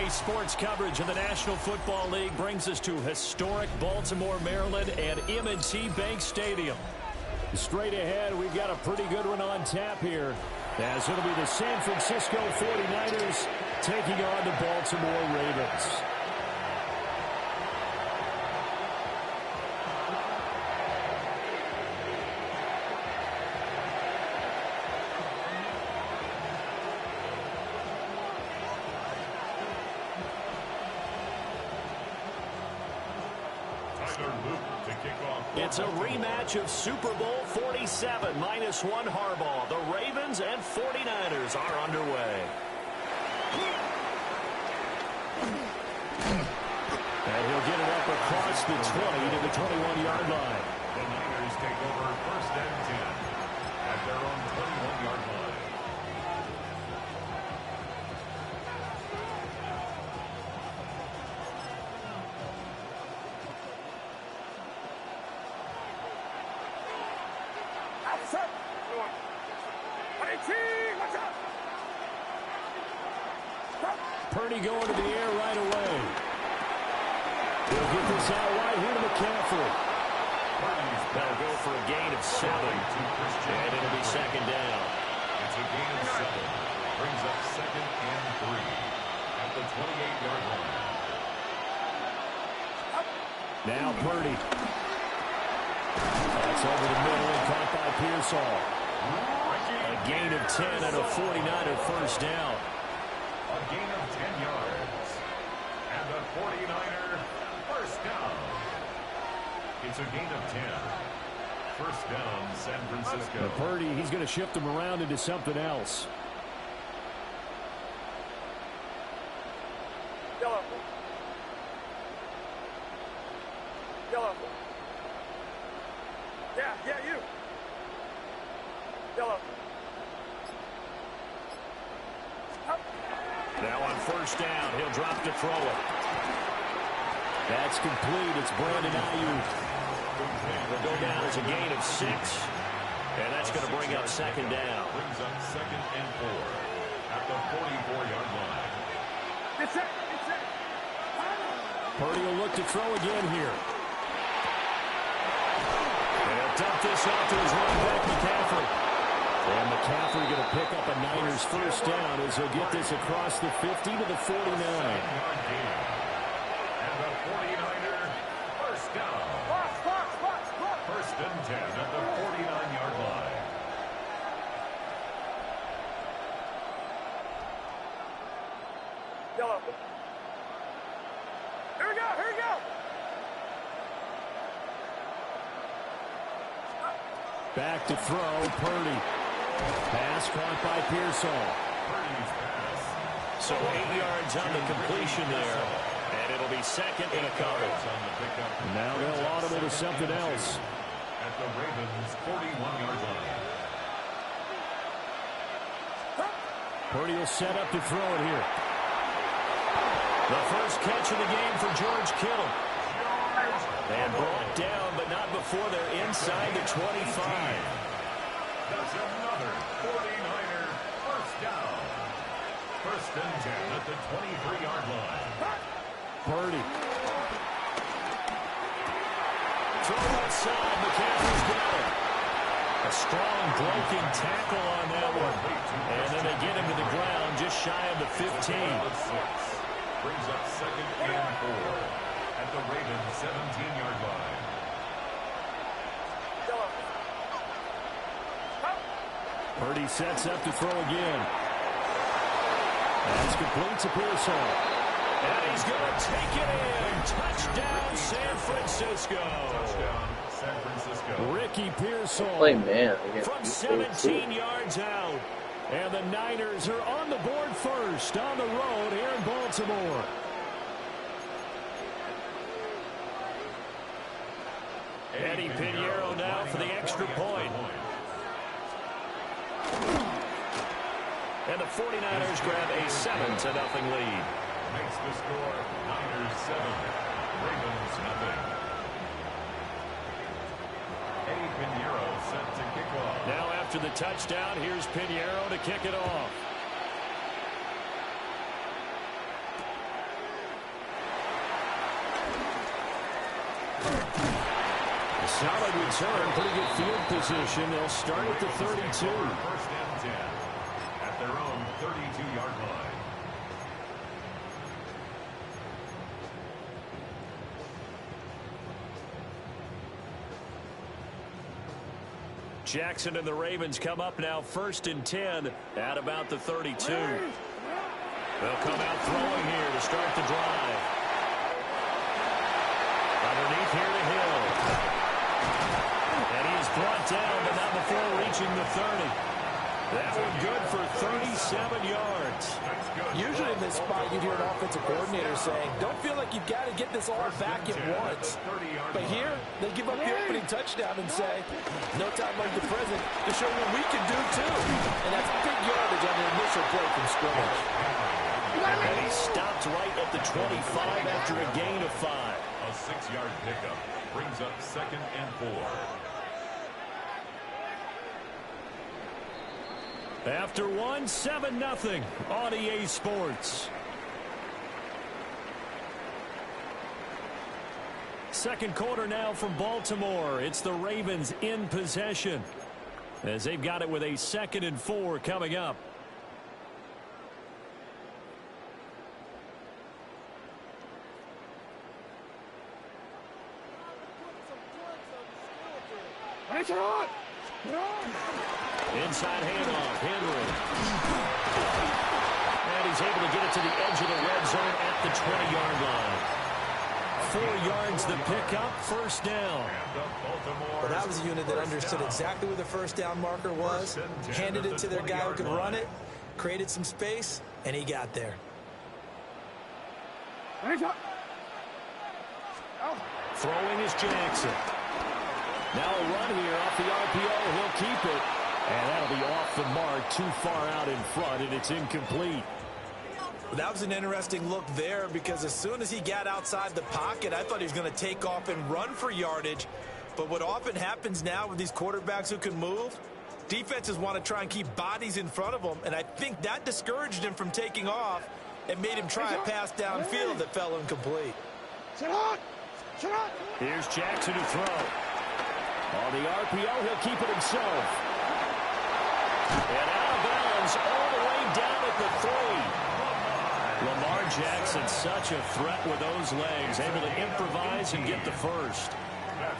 Today's sports coverage of the National Football League brings us to historic Baltimore, Maryland and M&T Bank Stadium. Straight ahead, we've got a pretty good one on tap here, as it'll be the San Francisco 49ers taking on the Baltimore Ravens. It's a rematch of Super Bowl 47 -1 Harbaugh. The Ravens and 49ers are underway. And he'll get it up across the 20 to the 21-yard line. The Niners take over 1st and 10 at their own 21-yard line. Purdy going to the air right away. He'll get this out wide here to McCaffrey. That'll go for a gain of 7. And it'll be 2nd down. It's a gain of 7. Brings up 2nd and 3 at the 28-yard line. Now Purdy. That's over the middle and caught by Pearsall. A gain of 10 and a 49er 1st down. A gain of 10 yards. And the 49er 1st down. It's a gain of 10. 1st down, San Francisco. And Purdy, he's going to shift him around into something else. Yellow. Yeah, you. Yellow. Now on 1st down, he'll drop to throw it. That's complete. It's Brandon Ayuk. He'll go down as a gain of 6. And that's going to bring up 2nd down. Brings up 2nd and 4 at the 44-yard line. It's it. Purdy will look to throw again here. And he'll dump this off to his running back, McCaffrey. And McCaffrey going to pick up a Niners 1st down as he'll get this across the 50 to the 49. And the 49er 1st down. Box. 1st and 10 at the 49-yard line. Yellow. Here we go. Back to throw, Purdy. Pass caught by Pearsall. Purdy's pass. So 8 yards on the completion there. And it'll be 2nd and a couple. Now they'll audible to something else. At the Ravens' 41-yard line. Purdy will set up to throw it here. The first catch of the game for George Kittle. And brought down, but not before they're inside the 25. That's another 49er 1st down. 1st and 10 at the 23-yard line. Purdy. Throw outside. McCaffrey's got it. A strong broken tackle on that one. And then they get him to the ground just shy of the 15. Brings up 2nd and 4 at the Ravens' 17-yard line. Purdy sets up to throw again. That's complete to Pearsall. And he's going to take it in. Touchdown, San Francisco. Touchdown, San Francisco. Ricky Pearsall Play man. from 17 yards out. And the Niners are on the board first on the road here in Baltimore. Eddie Pinheiro now for the extra point. And the 49ers grab a 7-0 lead. Makes the score Niners 7, Ravens nothing. Eddie Pinheiro set to kick off. Now after the touchdown, here's Pinheiro to kick it off. A solid return, pretty good field position. They'll start at the 32. First and 10 at their own 32-yard line. Jackson and the Ravens come up now first and 10 at about the 32. They'll come out throwing here to start the drive. Underneath here to Hill. And he is brought down, but not before reaching the 30. That one good for 37 yards. Usually in this spot, you'd hear an offensive coordinator saying, don't feel like you've got to get this all back at once. But here, they give up the opening touchdown and say, no time like the present to show what we can do too. And that's big yardage on the initial play from scrimmage. And he stopped right at the 25 after a gain of 5. A 6-yard pickup brings up 2nd and 4. After one, 7-0 on EA Sports. Second quarter now from Baltimore. It's the Ravens in possession as they've got it with a 2nd and 4 coming up. Inside handoff, Henry. And he's able to get it to the edge of the red zone at the 20-yard line. 4 yards the pickup, first down. Well, that was a unit that understood exactly where the first down marker was, handed it to their guy who could run it, created some space, and he got there. Throwing is Jackson. Now a run here off the RPO. He'll keep it. And that'll be off the mark, too far out in front, and it's incomplete. Well, that was an interesting look there because as soon as he got outside the pocket, I thought he was going to take off and run for yardage. But what often happens now with these quarterbacks who can move, defenses want to try and keep bodies in front of them, and I think that discouraged him from taking off and made him try a pass downfield that fell incomplete. Here's Jackson to throw. On the RPO, he'll keep it himself. And out of bounds all the way down at the 3. Lamar Jackson, such a threat with those legs, able to improvise and get the first.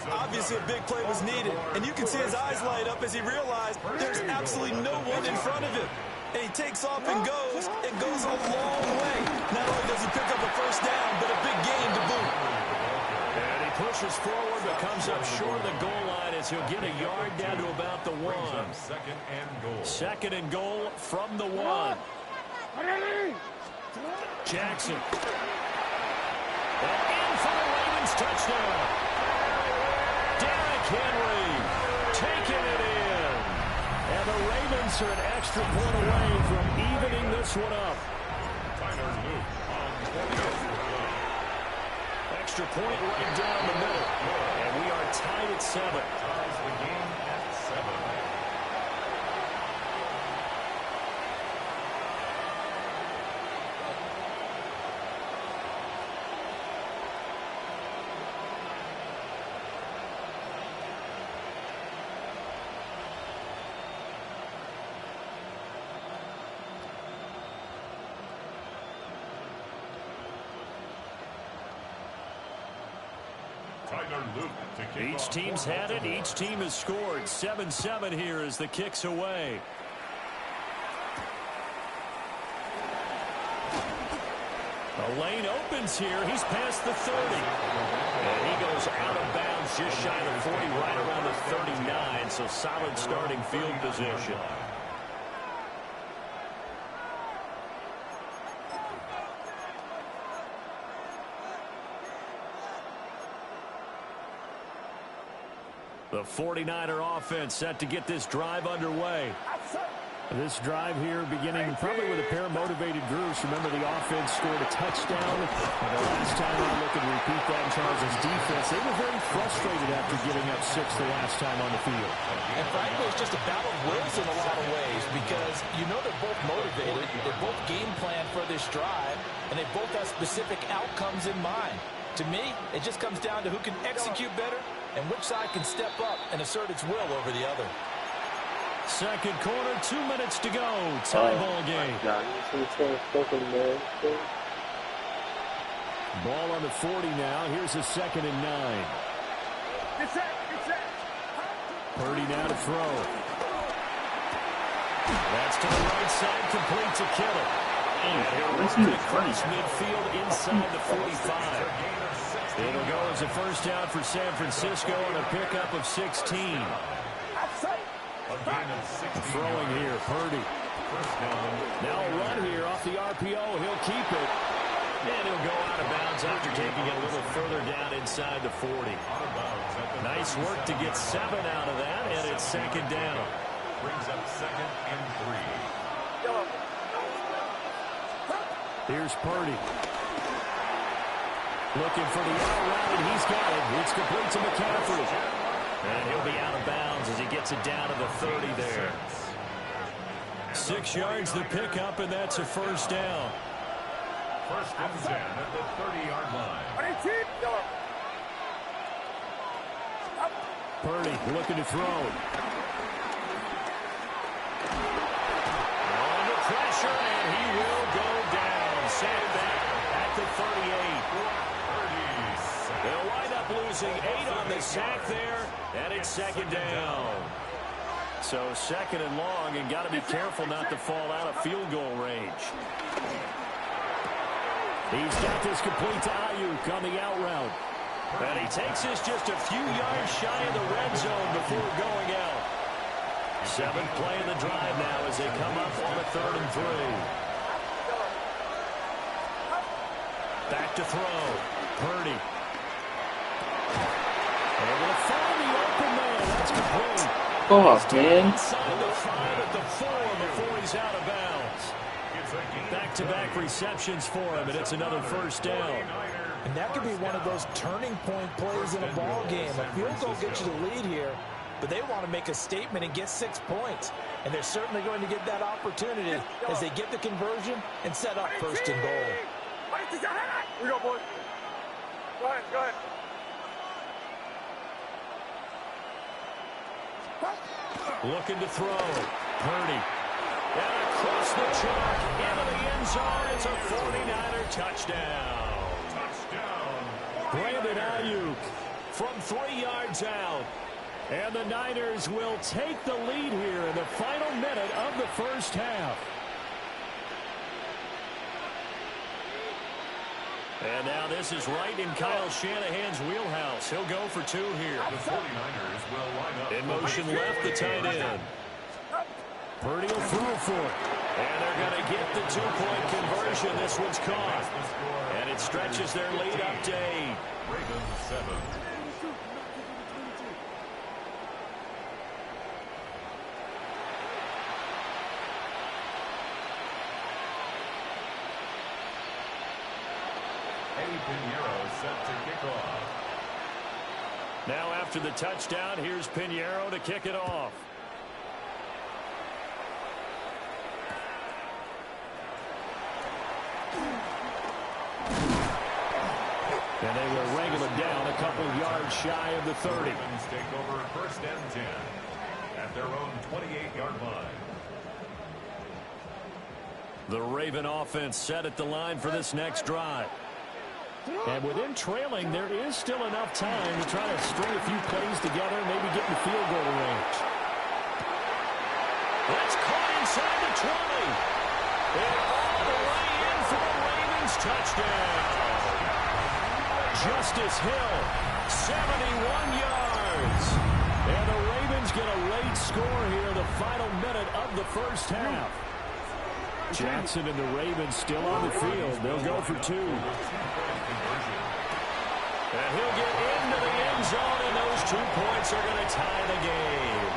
Obviously, a big play was needed, and you can see his eyes light up as he realized there's absolutely no one in front of him. And he takes off and goes a long way. Not only does he pick up a first down, but a big gain to boot. And he pushes forward, but comes up short of the goal line as he'll get a yard down to about the 1. 2nd and goal. 2nd and goal from the 1. Jackson. And in for the Ravens touchdown. Derrick Henry taking it in. And the Ravens are an extra point away from evening this one up. Tyler Luke on 20th. Extra point right down the middle. And we are tied at 7. Ties the game at 7. Each team's had it. Each team has scored. 7-7 here as the kick's away. The lane opens here. He's past the 30. And he goes out of bounds just shy of 40, right around the 39. So solid starting field position. The 49er offense set to get this drive underway. This drive here beginning probably with a pair of motivated groups. Remember, the offense scored a touchdown. And the last time I look and repeat that in Charles' defense, they were very frustrated after giving up 6 the last time on the field. And frankly, it's just a battle of wills in a lot of ways because you know they're both motivated. They both game plan for this drive, and they both have specific outcomes in mind. To me, it just comes down to who can execute better and which side can step up and assert its will over the other. Second quarter, 2 minutes to go. Tie ball game. Ball on the 40 now. Here's a 2nd and 9. Purdy now to throw. That's to the right side, complete to Kittle. And he'll run it across midfield inside the 45. It'll go as a first down for San Francisco and a pickup of 16. Throwing here, Purdy. Now a run here off the RPO. He'll keep it. And he'll go out of bounds after taking it a little further down inside the 40. Nice work to get 7 out of that, and it's 2nd down. Brings up 2nd and 3. Here's Purdy. Looking for the out route, and he's got it. It's complete to McCaffrey. And he'll be out of bounds as he gets it down to the 30 there. 6 yards the pickup, and that's a first down. First and 10 at the 30-yard line. Purdy looking to throw. Under pressure, and he will go down. Sent back at the 38. They'll wind up losing 8 on the sack there, and it's 2nd down. So 2nd and long, and got to be careful not to fall out of field goal range. He's got this complete to Ayuk on the out route. And he takes this just a few yards shy of the red zone before going out. 7th play of the drive now as they come up on a 3rd and 3. Back to throw. Purdy. Able to find the open man. That's complete. Man. Inside the 5 at the 4 before he's out of bounds. Back-to-back receptions for him, and it's another first down. And that could be one of those turning point plays in a ball game. A field goal gets you the lead here, but they want to make a statement and get 6 points. And they're certainly going to get that opportunity as they get the conversion and set up 1st and goal. Here we go, boys. Go ahead, go ahead. Looking to throw. Purdy. And across the chalk into the end zone. It's a 49er touchdown. Brandon Ayuk from 3 yards out. And the Niners will take the lead here in the final minute of the first half. And now this is right in Kyle Shanahan's wheelhouse. He'll go for 2 here. The 49ers will line up. In motion left, the tight end. Purdy will throw for it. And they're going to get the 2-point conversion. This one's caught. And it stretches their lead up to 8. Ravens 7. Pinheiro set to kick off. Now after the touchdown, here's Pinheiro to kick it off. And they will wrangle it down a couple yards shy of the 30. The Ravens take over 1st and 10 at their own 28-yard line. The Raven offense set at the line for this next drive. And with them trailing, there is still enough time to try to string a few plays together, maybe get in field goal range. That's caught inside the 20. And all the way in for the Ravens touchdown. Justice Hill, 71 yards. And the Ravens get a late score here in the final minute of the first half. Jackson and the Ravens still on the field. They'll go for 2. And he'll get into the end zone, and those 2 points are going to tie the game.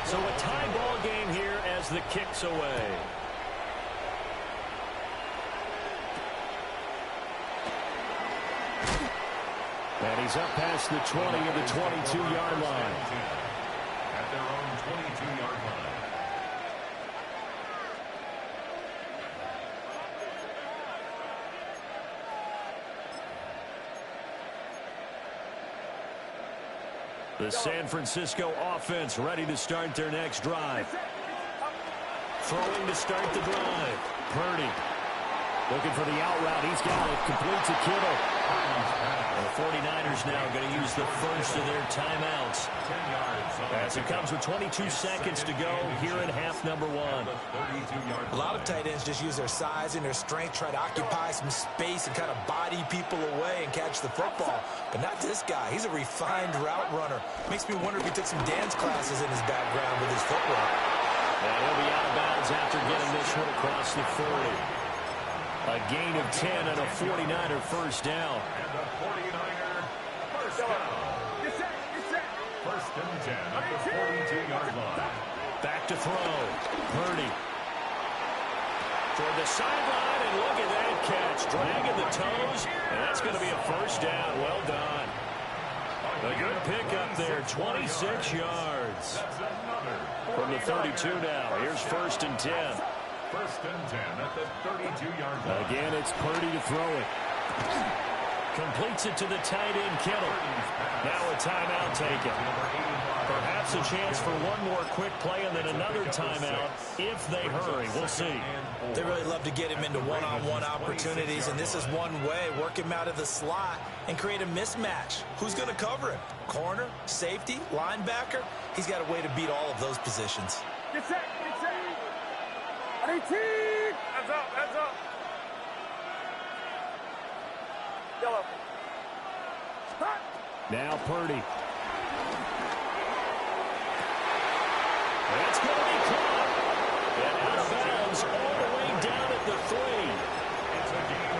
So a tie ball game here as the kick's away. And he's up past the 20 of the 22-yard line. At their own 22-yard line. The San Francisco offense ready to start their next drive. Throwing to start the drive. Purdy looking for the out route. He's got it. Complete to Kittle. The 49ers now going to use the first of their timeouts. As it comes with 22 seconds to go here in half number one. A lot of tight ends just use their size and their strength, try to occupy some space and kind of body people away and catch the football. But not this guy. He's a refined route runner. Makes me wonder if he took some dance classes in his background with his footwork. And he'll be out of bounds after getting this one across the 40. A gain of 10 and a 49er first down. And the 49er first down. First and 10 at the 42-yard line. Back to throw. Purdy. Toward the sideline, and look at that catch. Dragging the toes, and that's going to be a first down. Well done. A good pickup there, 26 yards. From the 32 now. Here's first and 10. First and 10 at the 32-yard line. Again, it's Purdy to throw it. Completes it to the tight end, Kittle. Now a timeout taken. Perhaps a chance for one more quick play and then another timeout if they hurry. We'll see. They really love to get him into one-on-one opportunities, and this is one way. Work him out of the slot and create a mismatch. Who's going to cover him? Corner, safety, linebacker? He's got a way to beat all of those positions. Get set, get set. 18. Heads up, heads up. Yellow. Hot. Now Purdy. That's going to be caught. And out of bounds all the way down at the 3.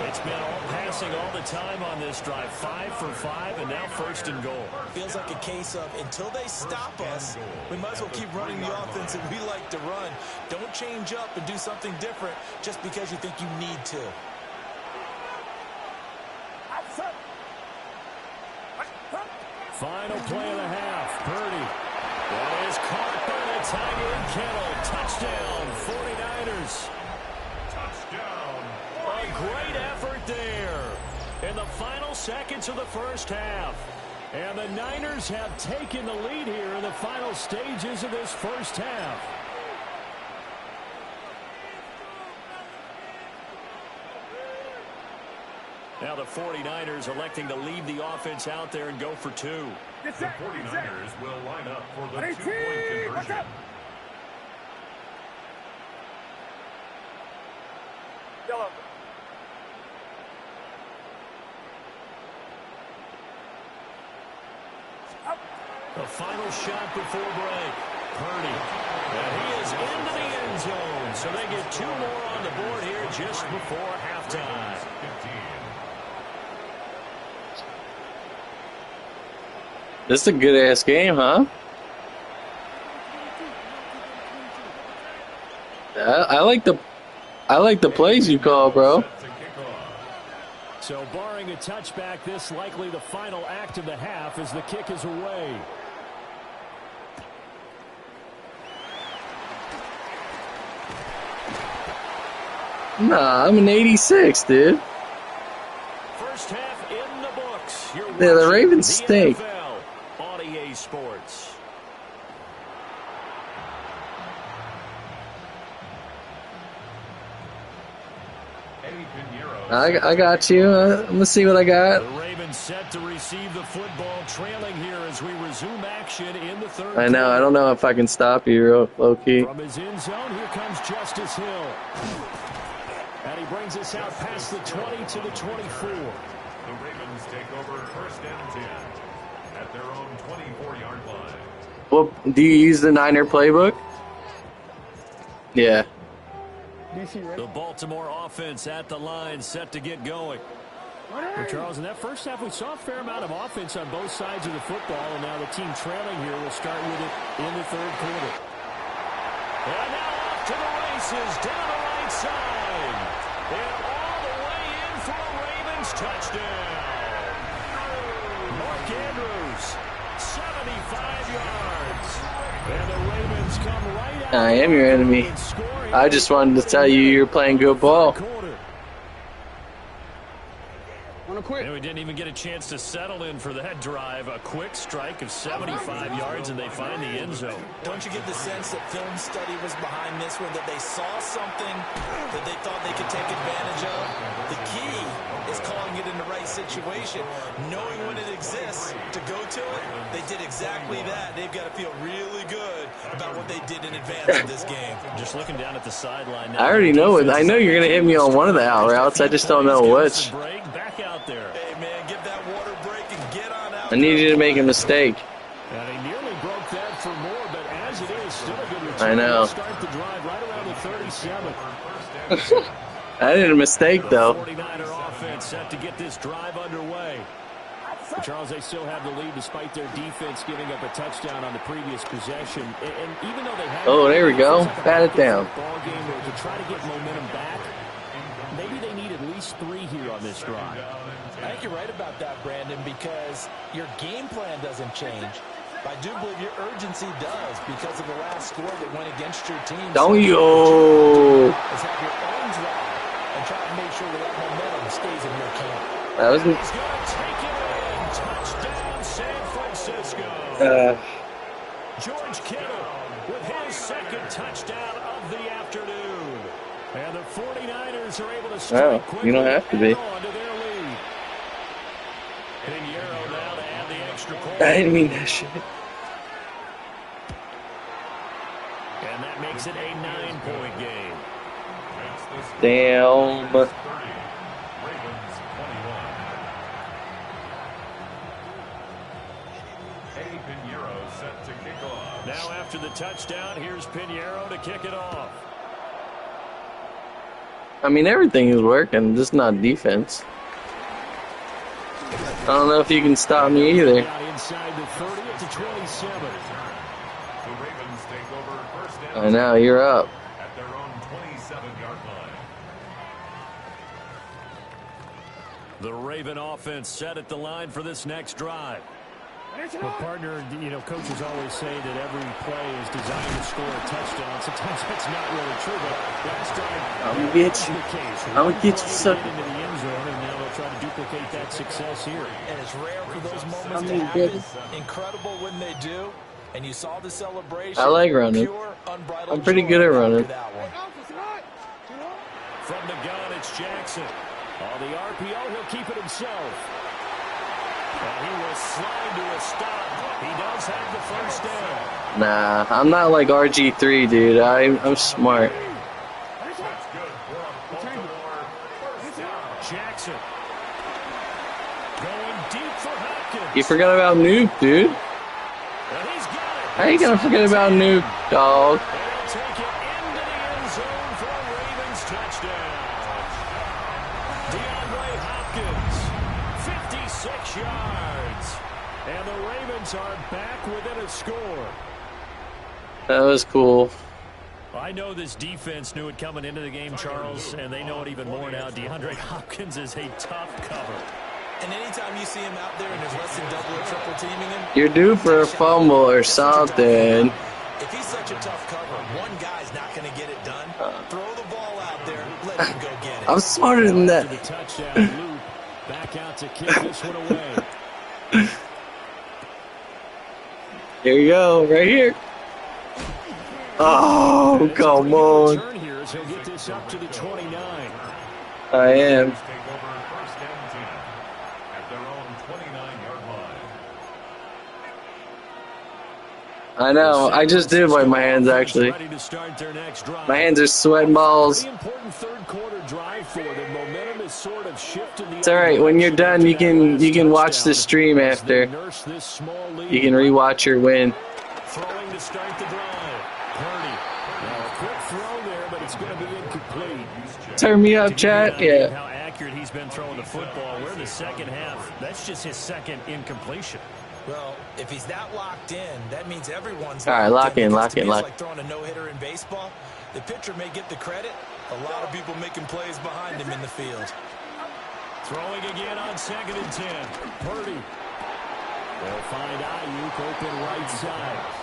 It's been all passing all the time on this drive. 5 for 5, and now first and goal. Feels like a case of until they stop us, we might as well keep running the offense that we like to run. Don't change up and do something different just because you think you need to. Final play of the half. Purdy. That is caught by the tight end, Kittle. Touchdown, 49ers. Touchdown. A great effort there in the final seconds of the first half. And the Niners have taken the lead here in the final stages of this first half. Now the 49ers electing to leave the offense out there and go for 2. The 49ers will line up for the 2-point conversion. Yellow. The final shot before break. Purdy. And he is into the end zone. So they get 2 more on the board here just before halftime. This is a good-ass game, huh? I like the plays you call, bro. So barring a touchback, this likely the final act of the half as the kick is away. Nah, I'm an 86, dude. First half in the books. Yeah, the Ravens stink. NFL on EA Sports. I got you. I'm gonna see what I got. The Ravens set to receive the football, trailing here as we resume action in the third. I know. I don't know if I can stop you, low key. From his end zone, here comes Justice Hill. And he brings us out past the 20 to the 24. The Ravens take over first and 10 at their own 24-yard line. Well, do you use the Niner playbook? Yeah. The Baltimore offense at the line, set to get going. Well, Charles, in that first half, we saw a fair amount of offense on both sides of the football, and now the team trailing here will start with it in the third quarter. And now off to the races, down the right side. And all the way in for a Ravens touchdown. Mark Andrews, 75 yards. And the Ravens come right out. I am your enemy. I just wanted to tell you you're playing good ball. And we didn't even get a chance to settle in for that drive. A quick strike of 75 yards, and they find the end zone. Don't you get the sense that film study was behind this one, that they saw something that they thought they could take advantage of? The key is calling it in the right situation, knowing when it exists to go to it. They did exactly that. They've got to feel really good about what they did in advance of this game. Just looking down at the sideline now. I already know it. I know you're going to hit me on one of the out routes. I just don't know which. Back out there. Hey, man, give that water break and get on out. I need you to make a mistake. And he nearly broke that for more, but as it is, still a good return. I know. Start the drive right around the 37. I did a mistake, though. 49er offense set to get this drive underway. But Charles, they still have the lead despite their defense giving up a touchdown on the previous possession. And even though they have There we go. Pat it down. Ball game to try to get momentum back, maybe they need at least 3 here on this drive. I think you're right about that, Brandon, because your game plan doesn't change. I do believe your urgency does because of the last score that went against your team. Don't you? Let's have your own drive and try to make sure that momentum stays in your camp. That was. He's going to take it in. Touchdown, San Francisco. George Kittle with his second touchdown of the afternoon. And the 49ers are able to strike quickly. You don't have to be. On to their lead. Pinheiro now to add the extra point. I didn't mean that shit. And that makes it a 9-point game. Damn. Ravens 21. Pinheiro set to kick off. Now after the touchdown, here's Pinheiro to kick it off. I mean, everything is working, just not defense. I don't know if you can stop me either. Inside the 30 to 27. The Ravens take over first down. I know, you're up. At their own 27-yard line. The Raven offense set at the line for this next drive. Well, partner, coaches always say that every play is designed to score a touchdown. Sometimes that's not really true, but last drive, I'm gonna get you. I'm gonna get you, son. into the end zone, and now they'll try to duplicate that success here. And it's rare for those moments to happen. Incredible when they do. And you saw the celebration. I like running. Pure, unbridled I'm pretty joy good at running. after that one. From the gun, it's Jackson. On the RPO, he'll keep it himself. And he will slide to a stop. He does have the first down. Nah, I'm not like RG3, dude. I'm smart. That's good for a Baltimore first down. Jackson. Going deep for Hopkins. You forgot about Nuke, dude. And he's got it. How you gonna forget about Nuke, dog? They'll take it into the end zone for a Ravens touchdown. DeAndre Hopkins, 56 yards. And the Ravens are back within a score. That was cool. I know this defense knew it coming into the game, Charles, and they know it even more now. DeAndre Hopkins is a tough cover. And anytime you see him out there and there's less than double or triple teaming him, You're due for a fumble or something. if he's such a tough cover, one guy's not going to get it done. Throw the ball out there, let him go get it. I'm smarter than that. The touchdown loop, back out to kick this one away. Here you go, right here. Oh, come on. Turn here as he'll get this up to the 29. I am. Take over first and 10 at their own 29-yard line. I know. I just did wipe my hands, actually. Ready to start their next drive. My hands are sweating balls. Pretty important third quarter drive for them. Momentum is sort of shifted. It's all right. When you're done, you can watch the stream after. You can rewatch your win. Throwing to start the drive. Purdy. Now a quick throw there, but it's going to be incomplete. Turn me up, chat. Yeah. How accurate he's been throwing the football. We're in the second half. That's just his second incompletion. Well, if he's that locked in, that means everyone's All right, lock in, because lock to in, me, lock. It's like throwing a no-hitter in baseball. The pitcher may get the credit. A lot of people making plays behind him in the field. Throwing again on 2nd and 10. Purdy. They'll find Ayuk open right side.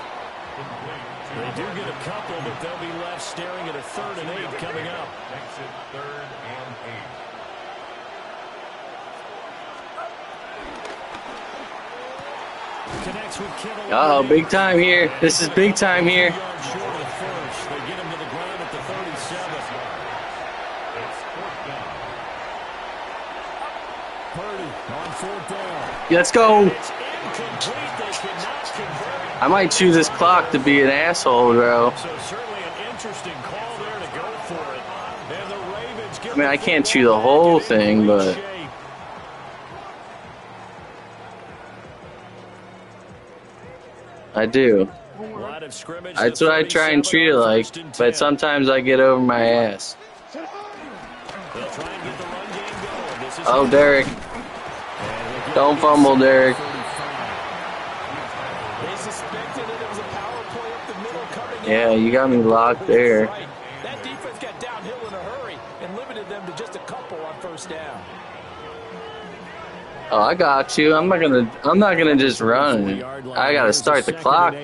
They do get a couple, but they'll be left staring at a 3rd and 8 coming up. Makes it 3rd and 8. Connects with Kittle. Oh, big time here. This is big time here. Yards short of the first. They get him to the ground at the 37. It's fourth down. Purdy on fourth down. Let's go. It's incomplete. They cannot convert. I might chew this clock to be an asshole, bro. So certainly an interesting call there to go for it. And the Ravens get I mean, I can't chew the whole thing, but I do. That's what I try and treat it like, but sometimes I get over my ass. Oh, Derek. Don't fumble, Derek. Yeah, you got me locked there. That defense got downhill in a hurry and limited them to just a couple on first down. Oh, I got you. I'm not gonna just run. I gotta start the clock.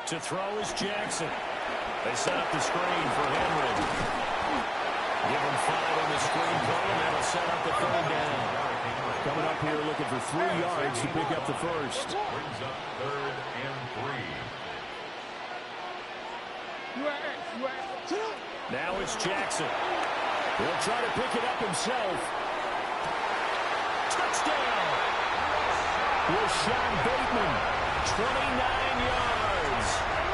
To throw is Jackson. They set up the screen for Henry. Give him 5 on the screen play, and that'll set up the third down. Coming up here looking for 3 yards to pick up the first. Brings up 3rd and 3. Now it's Jackson. He'll try to pick it up himself. Touchdown! Rashawn Bateman, 29 yards.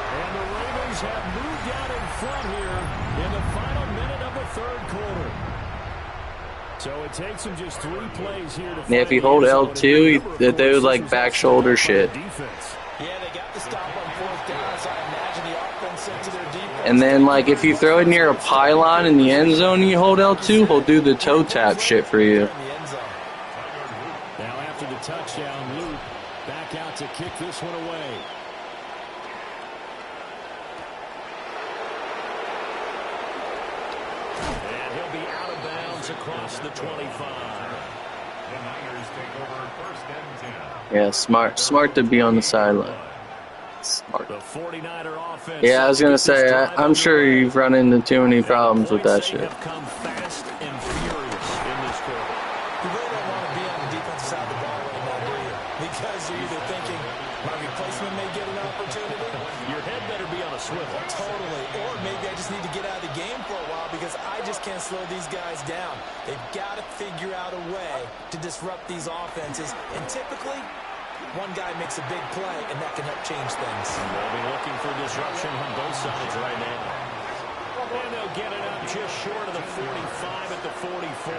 And the Ravens have moved out in front here in the final minute of the third quarter. So it takes them just 3 plays here to Yeah, if you hold L2, they would like back shoulder shit. Yeah, they got the stop on fourth down, so I imagine the offense sent to their defense. And then, like, if you throw it near a pylon in the end zone and you hold L2, he'll do the toe tap shit for you. Now after the touchdown, Luke back out to kick this one away. And he'll be out of bounds across the 25. The Niners take over 1st and 10. Yeah, smart to be on the sideline. Smart. The 49er offense. Yeah, I was gonna say, I'm sure you've run into too many problems with that shit. Have come fast and furious in this quarter. You really don't want to be on the defensive side of the ball right now, do you? Because you're either thinking, my replacement may get an opportunity. Your head better be on a swivel. Totally. Or maybe I just need to get out of the game for a while because I just can't slow these guys down. They've got to figure out a way to disrupt these offenses. And typically, one guy makes a big play, and that can help change things. They'll be looking for disruption on both sides right now. And they'll get it up just short of the 45 at the 44.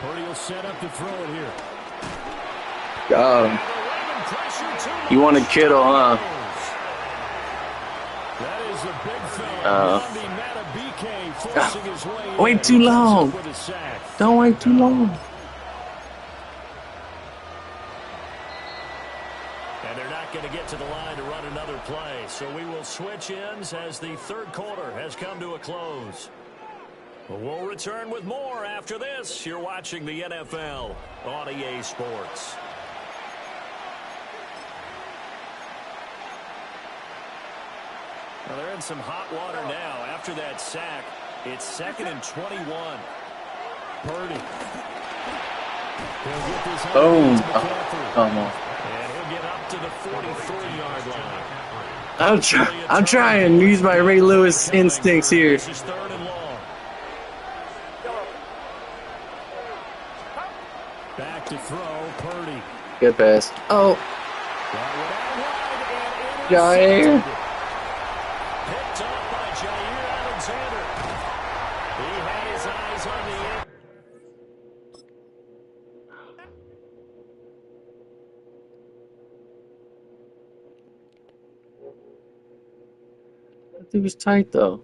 Purdy will set up to throw it here. You wanted Kittle, huh? That is a big fella. forcing his way in. Wait too long. Don't wait too long. And they're not going to get to the line to run another play. So we will switch ends as the third quarter has come to a close. We'll return with more after this. You're watching the NFL on EA Sports. Well, they're in some hot water now. After that sack, it's 2nd and 21. Purdy. He'll get this Come on. and he'll get up to the 43-yard line. I'm trying to use my Ray Lewis instincts here. This is 3rd and long. Back to throw, Purdy. Good pass. Oh, Jair. Picked off by Jair Alexander. He had his eyes on the end. It was tight though.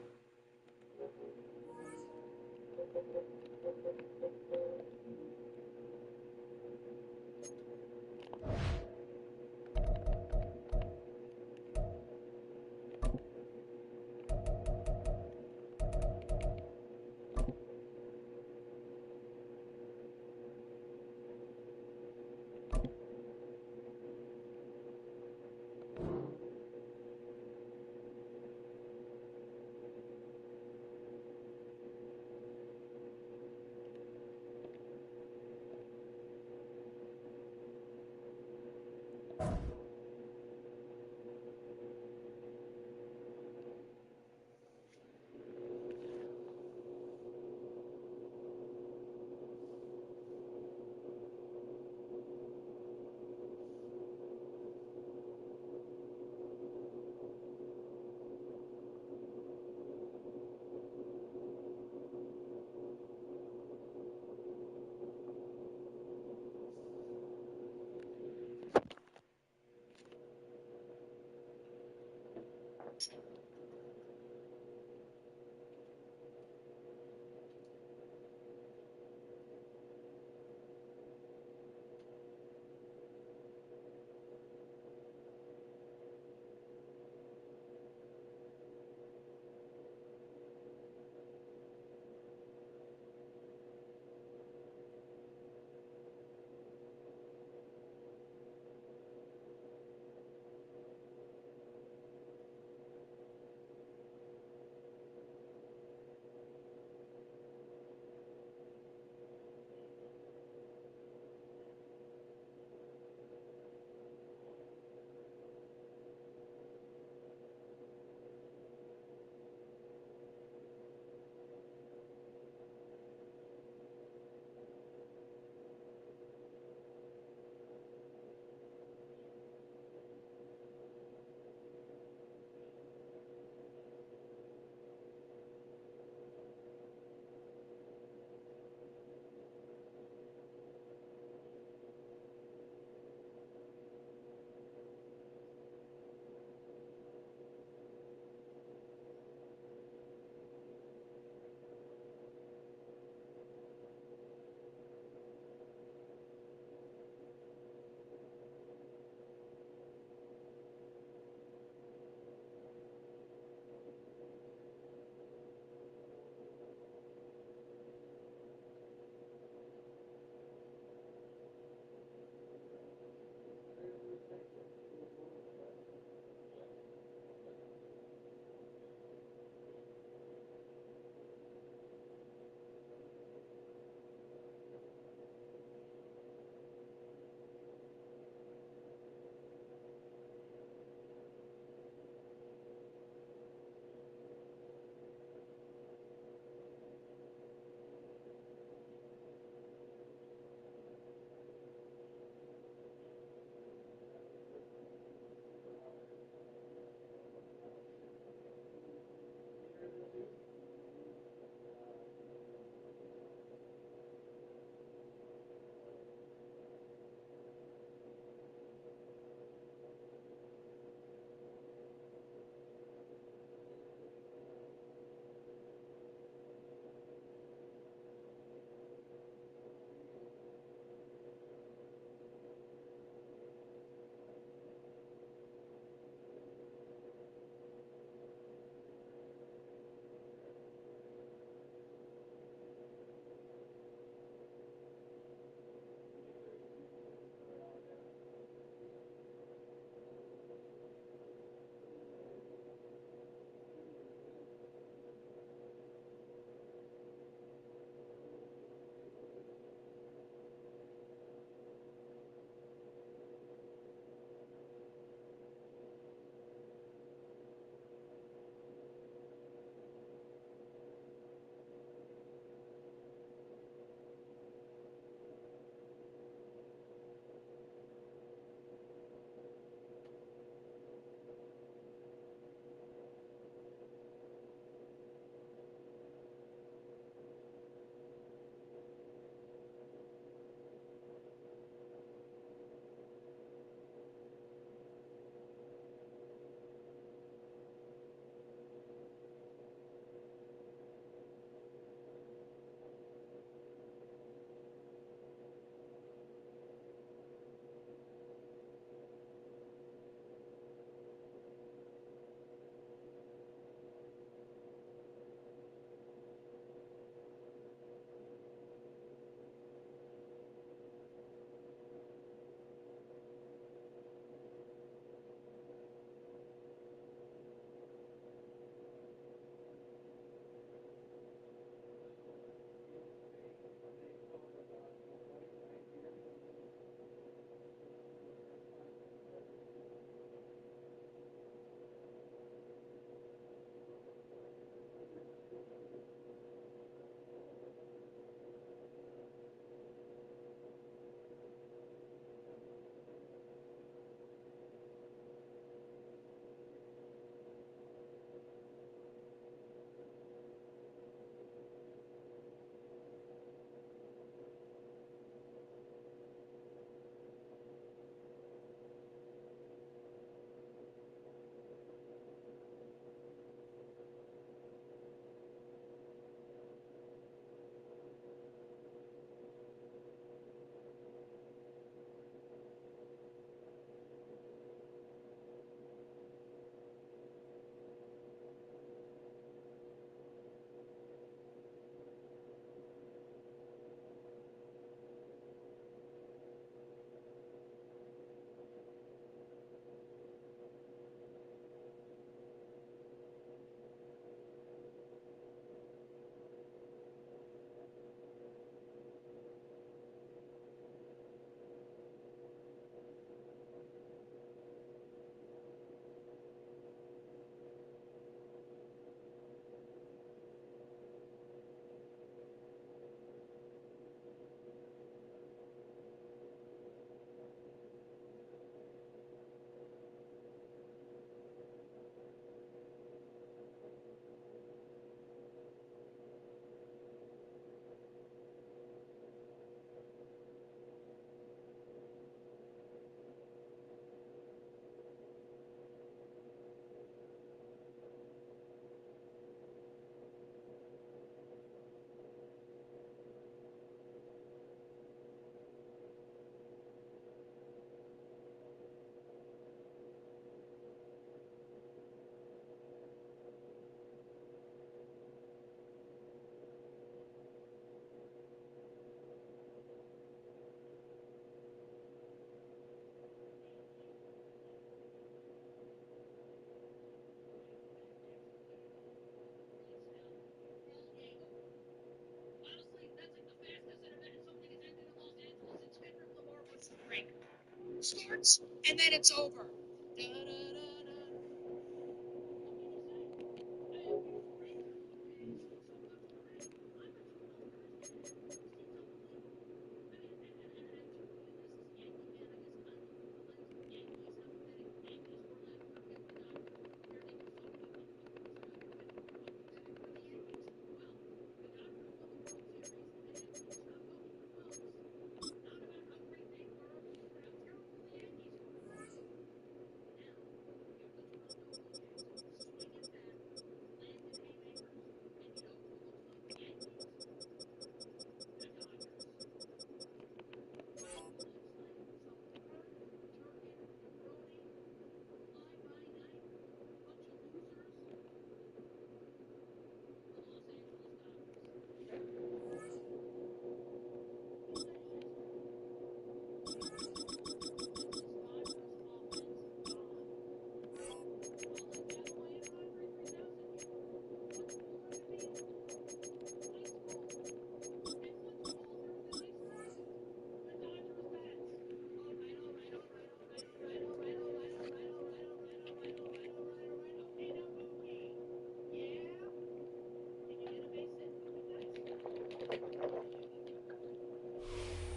starts, and then it's over.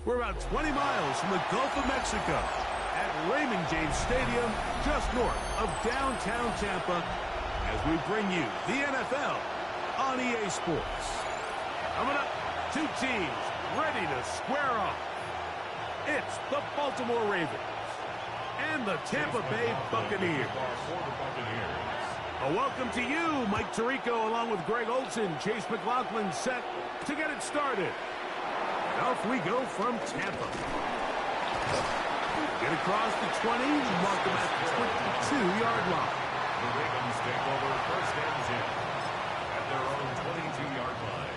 We're about 20 miles from the Gulf of Mexico at Raymond James Stadium, just north of downtown Tampa, as we bring you the NFL on EA Sports. Coming up, two teams ready to square off. It's the Baltimore Ravens and the Tampa Bay Buccaneers. A welcome to you, Mike Tirico, along with Greg Olson, Chase McLaughlin, set to get it started. Off we go from Tampa. Get across the 20, mark them at the 22-yard line. The Ravens take over first and 10 at their own 22-yard line.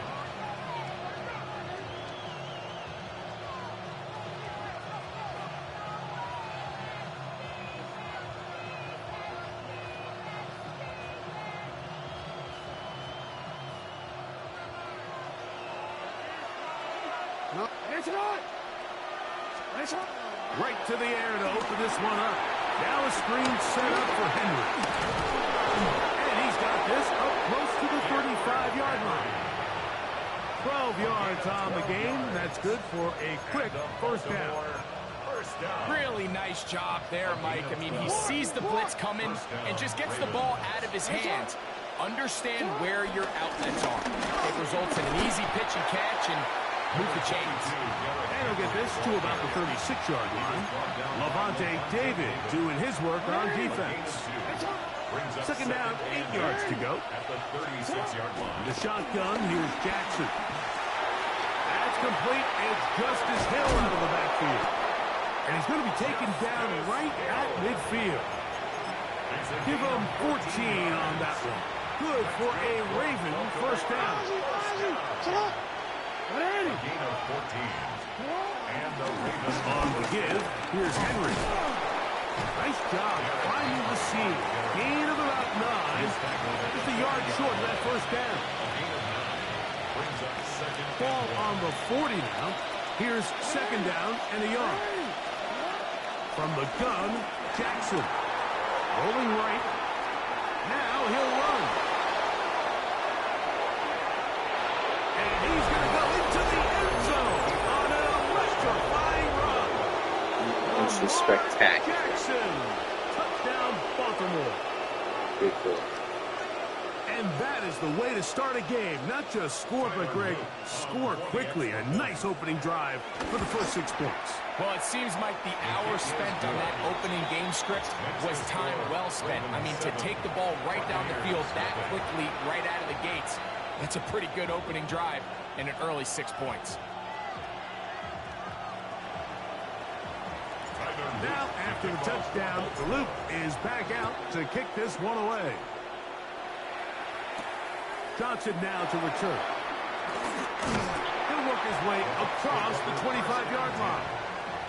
Right to the air to open this one up. Now a screen set up for Henry. And he's got this up close to the 35-yard line. 12 yards on the game. That's good for a quick first down. Really nice job there, Mike. I mean, he sees the blitz coming and just gets the ball out of his hands. Understand where your outlets are. It results in an easy pitch and catch and move the chains. And he'll get this to about the 36-yard line. Levante David doing his work on defense. Second down, 8 yards to go. At the 36-yard line. The shotgun, here's Jackson. That's complete. It's Justice Hill out of the backfield. And he's going to be taken down right at midfield. Give him 14 on that one. Good for a Raven first down. A gain of 14. And the Ravens On the give, here's Henry. Nice job finding the seam. Gain of about 9. Just a yard short of that first down. brings up second. Ball on the 40 now. Here's second down and a yard. From the gun, Jackson. Rolling right. Now he'll run. And he's going to go into the end zone on an electrifying run. This is spectacular. Jackson. Touchdown, Baltimore. Good goal. And that is the way to start a game. Not just score, but, Greg, score quickly. A nice opening drive for the first 6 points. Well, it seems like the hour spent on that opening game script was time well spent. I mean, to take the ball right down the field that quickly, right out of the gates, that's a pretty good opening drive and an early 6 points. Now, after the touchdown, Luke is back out to kick this one away. Johnson now to return. He'll work his way across the 25-yard line.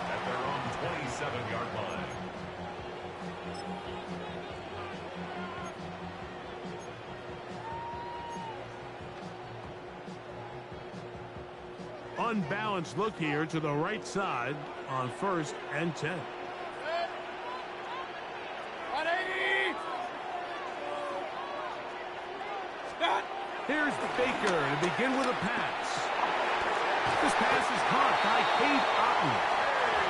At their own 27-yard line. Unbalanced look here to the right side on 1st and 10. Here's Baker to begin with a pass. This pass is caught by Cade Otton.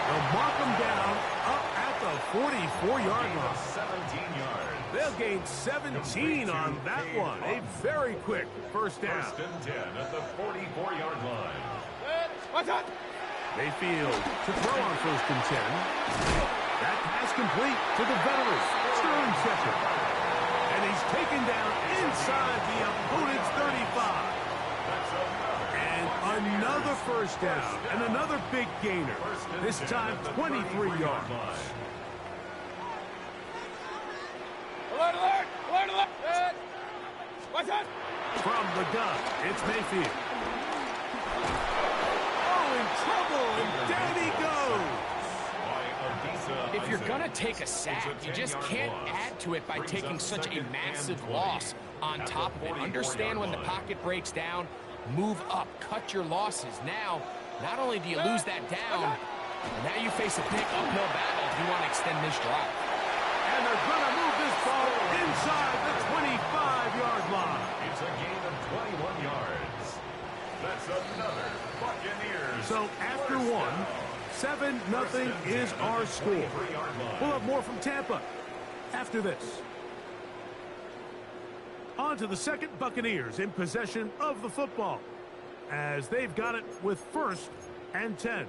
They'll mark him down up at the 44-yard line. 17 yards. They'll gain 17 on that one. A very quick first down. First and 10 at the 44-yard line. Mayfield to throw on first and 10. That pass complete to the veteran, Sterling Shepard. And he's taken down inside the opponent's 35. And another first down and another big gainer. This time 23 yards. Alert! What's that? From the gun, it's Mayfield. Oh, in trouble, and down he goes. If you're going to take a sack, you just can't add to it by taking such a massive loss on top of it. Understand when the pocket breaks down, move up, cut your losses. Now, not only do you lose that down, now you face a big uphill battle if you want to extend this drive. And they're going to move this ball inside the 25-yard line. It's a gain of 21 yards. That's another Buccaneers. So after one, 7-0 is our score. We'll have more from Tampa after this. On to the second, Buccaneers in possession of the football as they've got it with first and 10.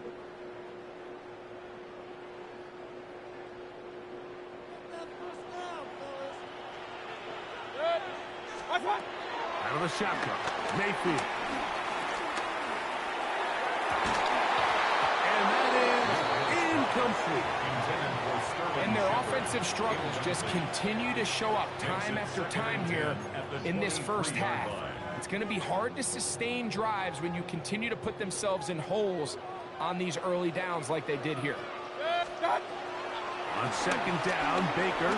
Out of the shotgun, Mayfield. And that is incomplete. And their offensive struggles just continue to show up time after time here in this first half. It's going to be hard to sustain drives when you continue to put themselves in holes on these early downs like they did here. On second down, Baker.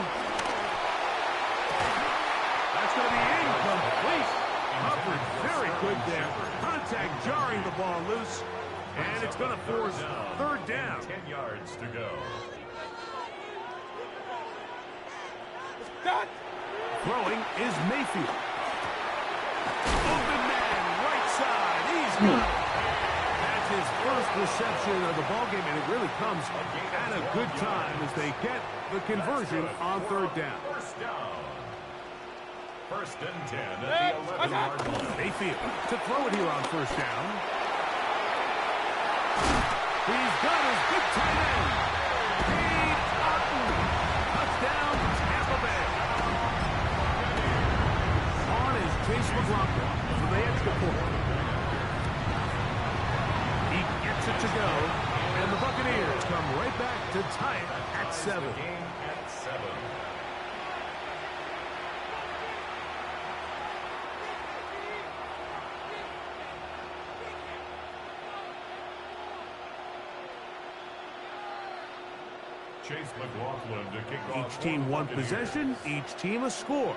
That's going to be incomplete. Covered very good there. Contact jarring the ball loose. And it's going to force third down. 10 yards to go. Throwing is Mayfield. Open man, right side. He's got it. That's his first reception of the ballgame, and it really comes at a good time as they get the conversion on third down. First down. First and 10 at the 11-yard line. Mayfield to throw it here on first down. He's got his big tight end. Cade Otton. Touchdown, Tampa Bay. On is Chase McLaughlin for the extra point. He gets it to go, and the Buccaneers come right back to tie it at 7. Game at 7. Chase McLaughlin to kick off. Each team one possession, each team a score.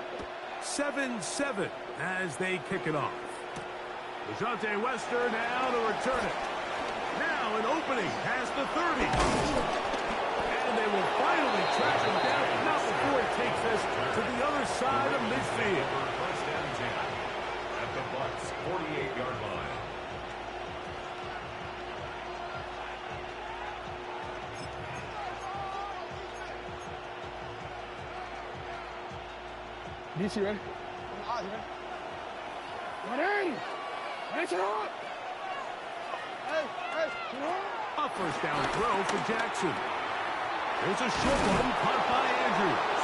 7-7 as they kick it off. DeJounte Wester now to return it. Now an opening past the 30. And they will finally track him down, not before he takes this to the other side of midfield. First and 10 at the Bucs' 48-yard line. DC, ready? Ready? It's on! A first down throw for Jackson. There's a short one caught by Andrews.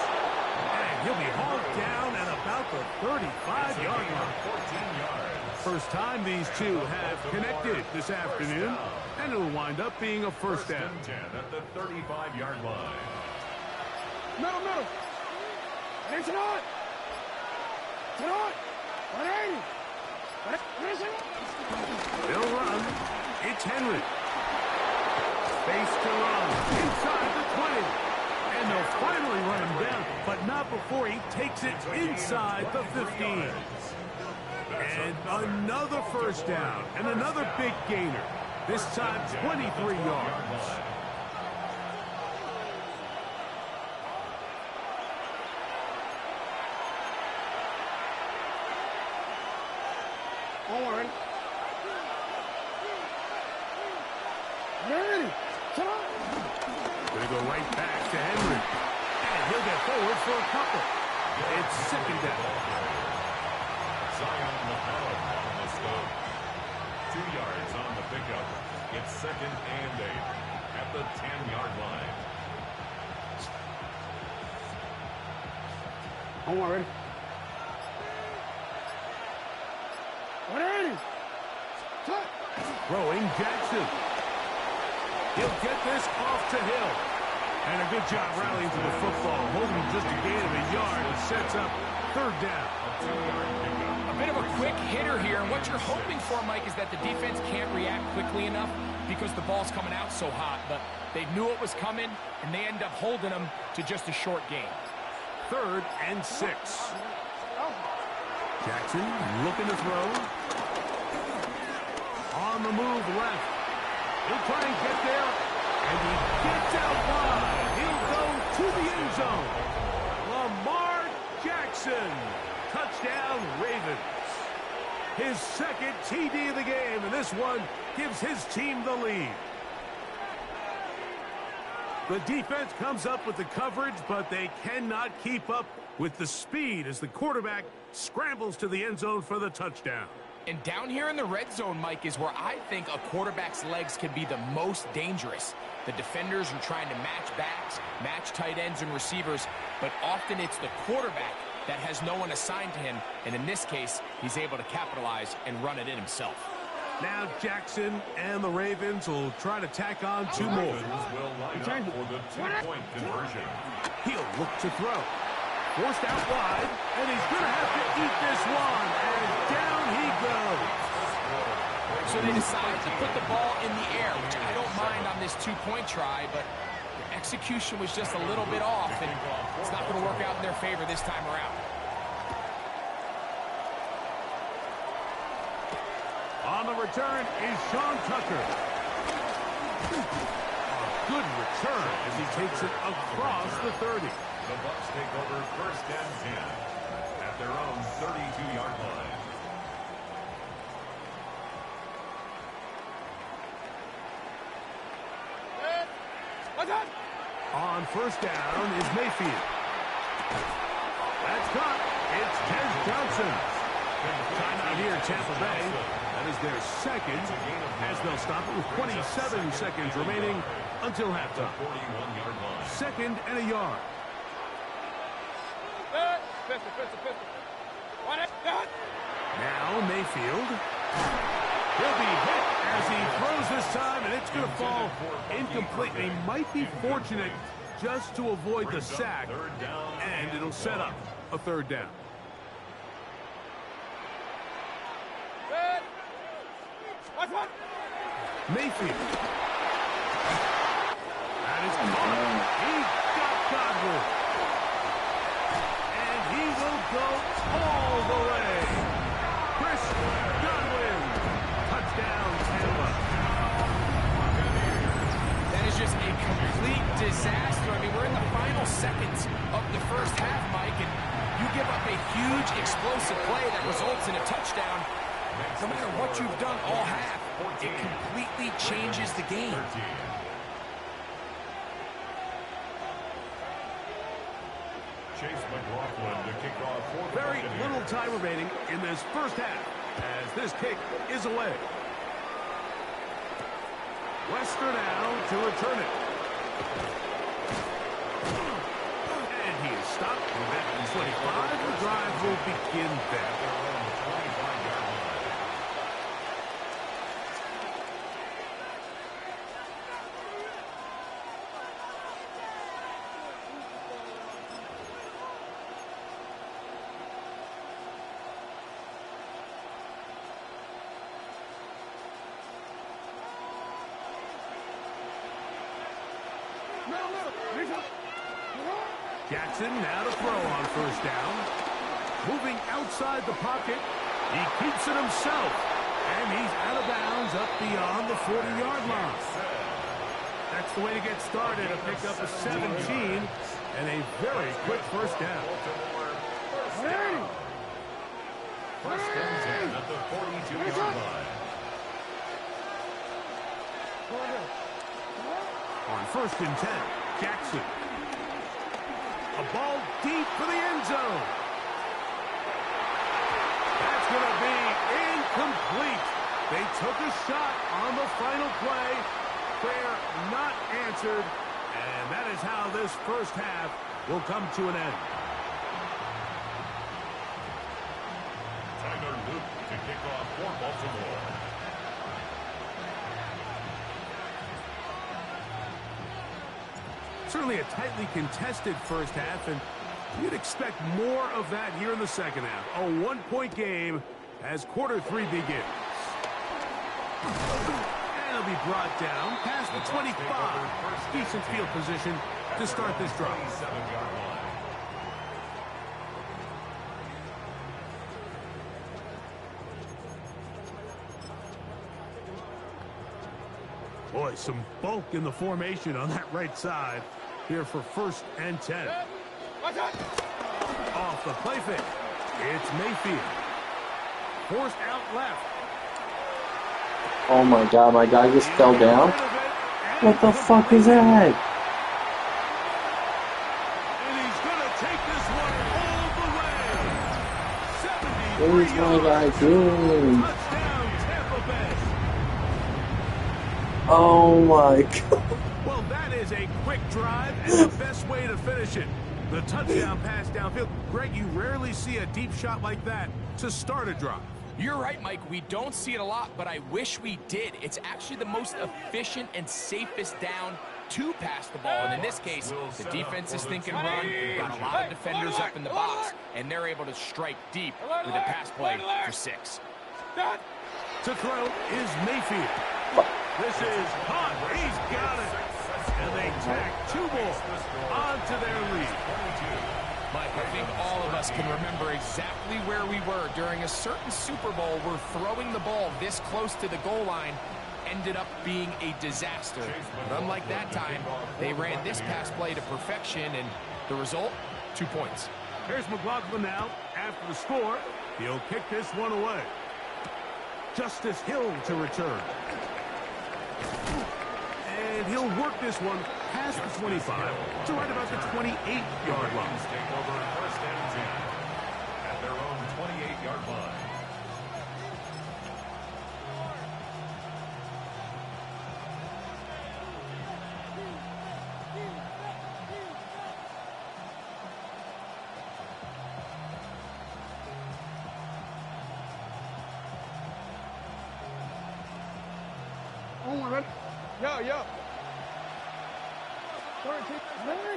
And he'll be hauled down at about the 35-yard line. 14 yards. First time these two have connected this afternoon, and it'll wind up being a first down. And 10 at the 35-yard line. Middle. It's on! They'll run. It's Henry. Space to run. Inside the 20. And they'll finally run him down, but not before he takes it inside the 15. And another first down. And another big gainer. This time 23 yards. Horn. Ready. Come on. Gonna go right back to Henry. And he'll get forward for a couple. It's second down. Zion McCollum on the stop. 2 yards on the pickup. It's second and 8 at the 10-yard line. Horn. Ready. Ready. Throwing Jackson. He'll get this off to Hill. And a good job rallying to the football, holding just a gain of a yard and sets up third down. A bit of a quick hitter here, and what you're hoping for, Mike, is that the defense can't react quickly enough because the ball's coming out so hot. But they knew it was coming, and they end up holding them to just a short gain. 3rd and 6. Jackson looking to throw. On the move left. He'll try and get there, and he gets out wide. He'll go to the end zone. Lamar Jackson, touchdown Ravens. His second TD of the game, and this one gives his team the lead. The defense comes up with the coverage, but they cannot keep up with the speed as the quarterback scrambles to the end zone for the touchdown. And down here in the red zone, Mike, is where I think a quarterback's legs can be the most dangerous. The defenders are trying to match backs, match tight ends and receivers, but often it's the quarterback that has no one assigned to him, and in this case, he's able to capitalize and run it in himself. Now Jackson and the Ravens will try to tack on 2 more. Will line up for the 2-point conversion. He'll look to throw. Forced out wide, and he's going to have to eat this one, and down he goes. So they decide to put the ball in the air, which I don't mind on this 2-point try, but the execution was just a little bit off, and it's not going to work out in their favor this time around. On the return is Sean Tucker. A good return as he takes it across the 30. The Bucs take over 1st and 10 at their own 32-yard line. On 1st down is Mayfield. That's caught. It's Tez Johnson. Timeout here in Tampa Bay. That is their second, as they'll stop it with 27 seconds remaining until halftime. 41-yard line. 2nd and a yard. Now Mayfield. He'll be hit as he throws this time, and it's going to fall incomplete. He might be fortunate just to avoid the sack, and it'll set up a 3rd down. Mayfield. That is caught. He got Godwin. And he will go all the way. Chris Godwin. Touchdown, Tampa. That is just a complete disaster. I mean, we're in the final seconds of the first half, Mike, and you give up a huge explosive play that results in a touchdown. No matter what you've done all half, it completely changes the game. Chase McLaughlin to kick off for the Very Buccaneers. little time remaining in this first half as this kick is away. Wester now to return it. And he is stopped at the 25. The drive will begin there. Jackson now to throw on 1st down. Moving outside the pocket. He keeps it himself. And he's out of bounds up beyond the 40-yard line. That's the way to get started. A pickup of 17 and a very quick 1st down. First and 10 at the 42-yard line. On 1st and 10, Jackson. A ball deep for the end zone. That's going to be incomplete. They took a shot on the final play. Prayer not answered. And that is how this first half will come to an end. Tyler Luke to kick off for Baltimore. Certainly a tightly contested first half, and you'd expect more of that here in the second half. A one-point game as quarter 3 begins. And it'll be brought down past the 25. Decent field position to start this drive. 27-yard line. Boy, some bulk in the formation on that right side here for 1st and 10. Off the play fake. It's Mayfield. Forced out left. Oh my god, my guy just fell down? What the fuck is that? And he's going to take this one all the way. What is my guy doing? Touchdown, Tampa Bay. Oh my god. Well, that is a quick drive and the best way to finish it. The touchdown pass downfield. Greg, you rarely see a deep shot like that to start a drive. You're right, Mike. We don't see it a lot, but I wish we did. It's actually the most efficient and safest down to pass the ball. And in this case, the defense is thinking run. We've got a lot of defenders up in the box, and they're able to strike deep with a pass play for 6. To throw is Mayfield. This is hot. He's got it. And they tack 2 more onto their lead. Mike, I think all of us can remember exactly where we were during a certain Super Bowl where throwing the ball this close to the goal line ended up being a disaster. But unlike that time, they ran this pass play to perfection, and the result, 2 points. Here's McLaughlin now. After the score, he'll kick this one away. Justice Hill to return. And he'll work this one past the 25 to right about the 28-yard line. Take over 1st and 10 at their own 28-yard line.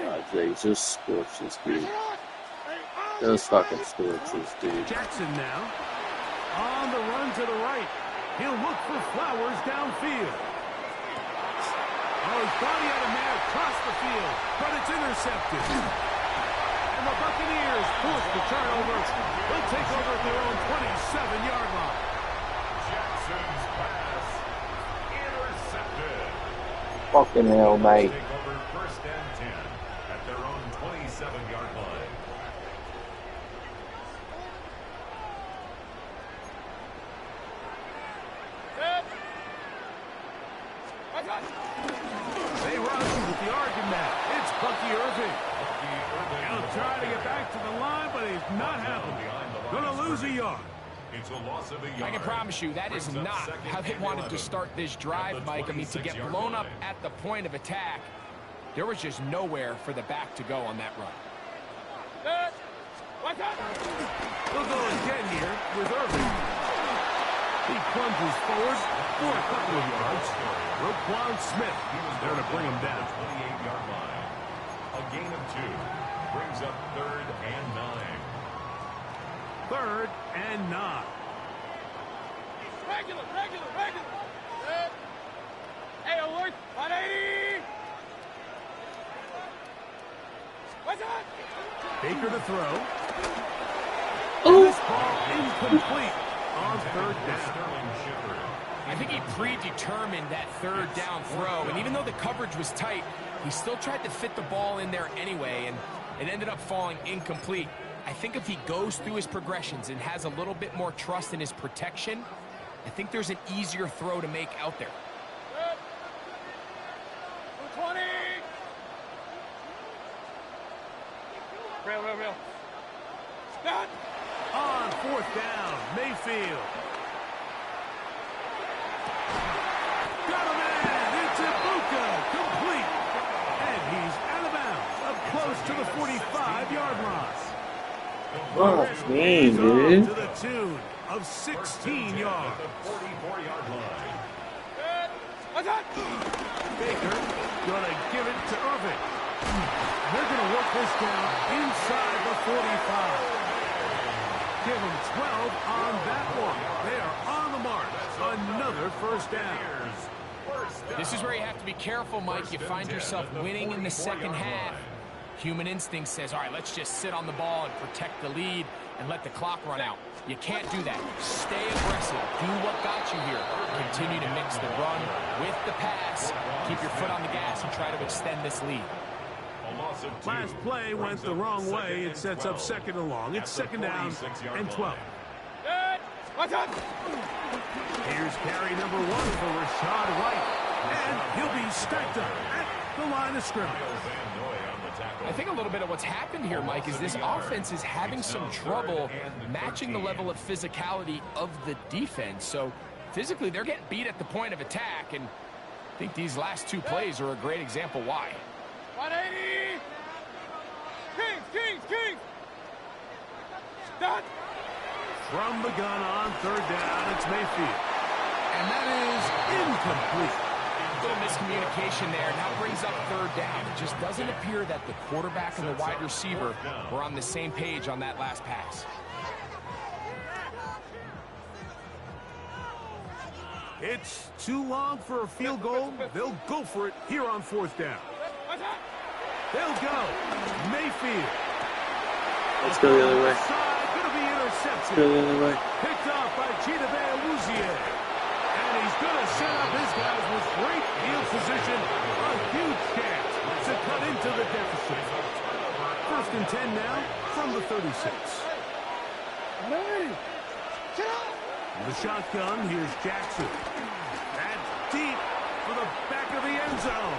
God, they just scorched this dude. Just fucking scorched this dude. Jackson now on the run to the right. He'll look for Flowers downfield. Oh, he thought he had a man across the field, but it's intercepted. And the Buccaneers force the turnover. They'll take over at their own 27-yard line. Jackson's pass intercepted. Fucking hell, mate. Take over 1st and 10 at their own 27-yard line. They rush with the argument. It's Bucky Irving. He'll try to get back to the line, but he's not happening. Gonna lose a yard. It's a loss of a yard. I can promise you that is not how they wanted to start this drive, Mike. I mean, to get blown up at the point of attack, there was just nowhere for the back to go on that run. We'll go again here with Irving. He plunges forward for a couple of yards. Roquan Smith there to bring him down. 28-yard line. A gain of 2 brings up 3rd and 9. 3rd and 9. Regular. Hey, alert, 180. What's that? Baker to throw. This ball incomplete on 3rd down. I think he predetermined that 3rd down throw, and even though the coverage was tight, he still tried to fit the ball in there anyway, and it ended up falling incomplete. I think if he goes through his progressions and has a little bit more trust in his protection, I think there's an easier throw to make out there. 20. Real. Start. On fourth down, Mayfield. Got a man. It's Ibuka. Complete. And he's out of bounds, up close to the 45-yard line. Oh, man, dude. To the tune of 16 yards. The 44-yard line. Baker gonna give it to Irving. They're gonna work this down inside the 45. Give them 12 on that one. They are on the mark. Another first down. This is where you have to be careful, Mike. You find yourself winning in the second half. Human instinct says, all right, let's just sit on the ball and protect the lead and let the clock run out. You can't do that. Stay aggressive. Do what got you here. Continue to mix the run with the pass. Keep your foot on the gas and try to extend this lead. Last play went the wrong way. It sets up second and long. It's second down and 12. Here's carry number 1 for Rashad White. And he'll be stacked up at the line of scrimmage. I think a little bit of what's happened here, Mike, is this offense is having some trouble matching the level of physicality of the defense. So physically, they're getting beat at the point of attack, and I think these last 2 plays are a great example why. 180. Kings. Start. From the gun on third down, it's Mayfield. And that is incomplete. A little miscommunication there. Now brings up third down. It just doesn't appear that the quarterback and the wide receiver were on the same page on that last pass. It's too long for a field goal. They'll go for it here on fourth down. They'll go. Mayfield. Let's go the other way. Gonna be intercepted. Let's go the other way. Picked off by Chidobe Awuzie. And he's gonna set up his guys with great field position. A huge chance to cut into the deficit. First and 10 now from the 36. The shotgun, here's Jackson. And deep for the back of the end zone.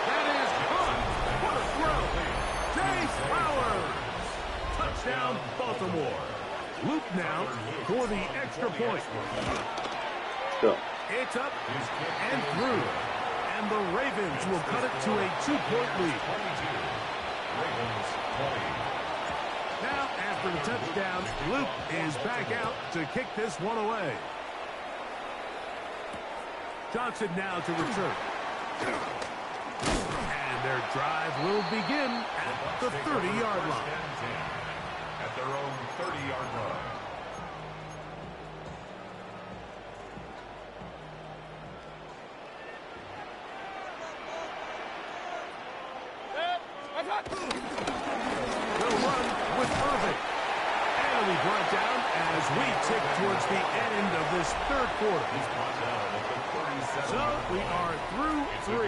That is caught. What a throw. Chase Powers. Touchdown, Baltimore. Loop now for the extra point. Go. It's up and through. And the Ravens will cut it to a 2-point lead. Ravens 20. Now, after the touchdown, Luke is back out to kick this one away. Johnson now to return. And their drive will begin at the 30-yard line. At their own 30-yard line. They'll run with Irving. And we brought down as we tick towards the end of this third quarter. So we are through 3.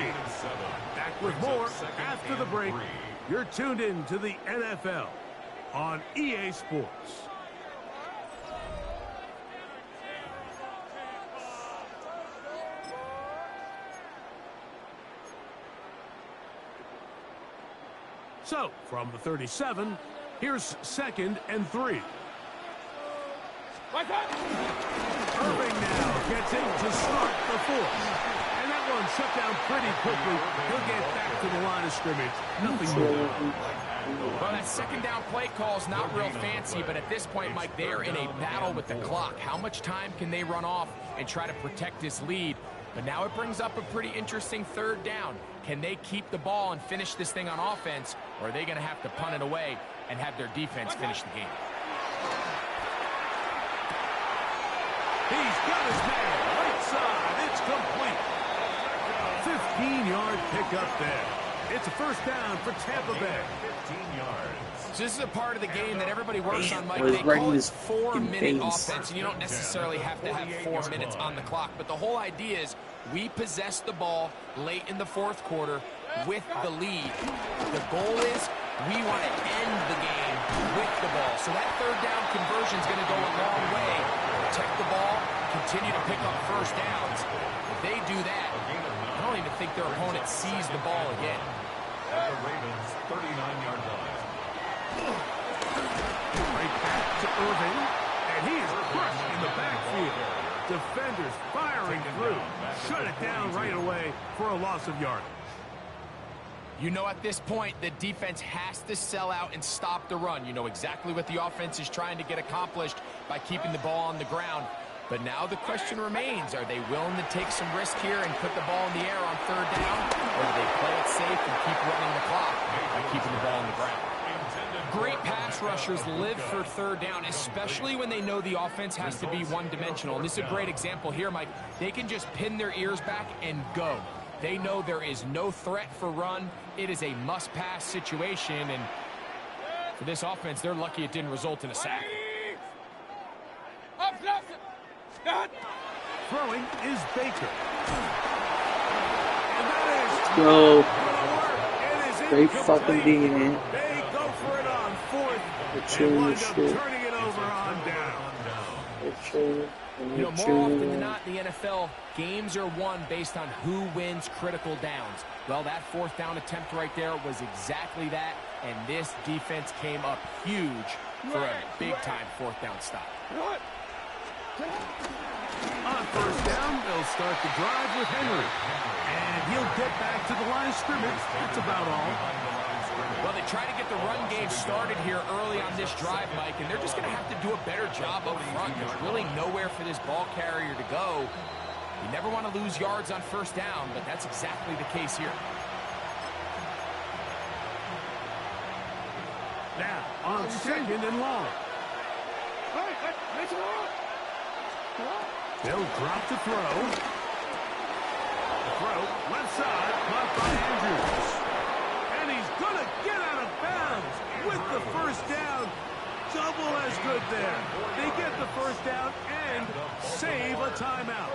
Back with more after the break. You're tuned in to the NFL on EA Sports. So, from the 37, here's second and 3. Irving now gets it to start the fourth. And that one shut down pretty quickly. He'll get back to the line of scrimmage. Nothing more. Well, that second down play call is not real fancy, but at this point, Mike, they are in a battle with the clock. How much time can they run off and try to protect this lead? But now it brings up a pretty interesting third down. Can they keep the ball and finish this thing on offense, or are they going to have to punt it away and have their defense finish the game? He's got his man right side. It's complete. 15-yard pickup there. It's a first down for Tampa Bay. 15 yards. So this is a part of the game that everybody works on, Mike. Well, They he's right call in it his 4-minute face. offense, and you don't necessarily have to have 4 minutes on the clock. But the whole idea is we possess the ball late in the fourth quarter with the lead. The goal is we want to end the game with the ball. So that third down conversion is going to go a long way. Protect the ball, continue to pick up first downs. If they do that, I don't even think their opponent sees the ball again. At the Ravens' 39-yard line. Right back to Irving, and he is crushed in the backfield. Defenders firing through. Shut it down right away for a loss of yardage. You know at this point, the defense has to sell out and stop the run. You know exactly what the offense is trying to get accomplished by keeping the ball on the ground. But now the question remains, are they willing to take some risk here and put the ball in the air on third down? Or do they play it safe and keep running the clock by keeping the ball on the ground? Great pass rushers live for third down, especially when they know the offense has to be one-dimensional. And this is a great example here, Mike. They can just pin their ears back and go. They know there is no threat for run. It is a must-pass situation, and for this offense, they're lucky it didn't result in a sack. Throwing is Baker. And that is Great fucking D, man. They go for it on fourth and wind up turning it over on down. You know, more often than not in the NFL, games are won based on who wins critical downs. Well, that fourth down attempt right there was exactly that, and this defense came up huge for a big-time fourth down stop. On first down, they'll start the drive with Henry. And he'll get back to the line of scrimmage. That's about all. Well, they try to get the run game started here early on this drive, Mike, and they're just going to have to do a better job up front. There's really nowhere for this ball carrier to go. You never want to lose yards on first down, but that's exactly the case here. Now, on second and long. They'll drop to throw. The throw, left side, caught by Andrews. And he's going to get out of bounds with the first down. Double as good there. They get the first down and save a timeout.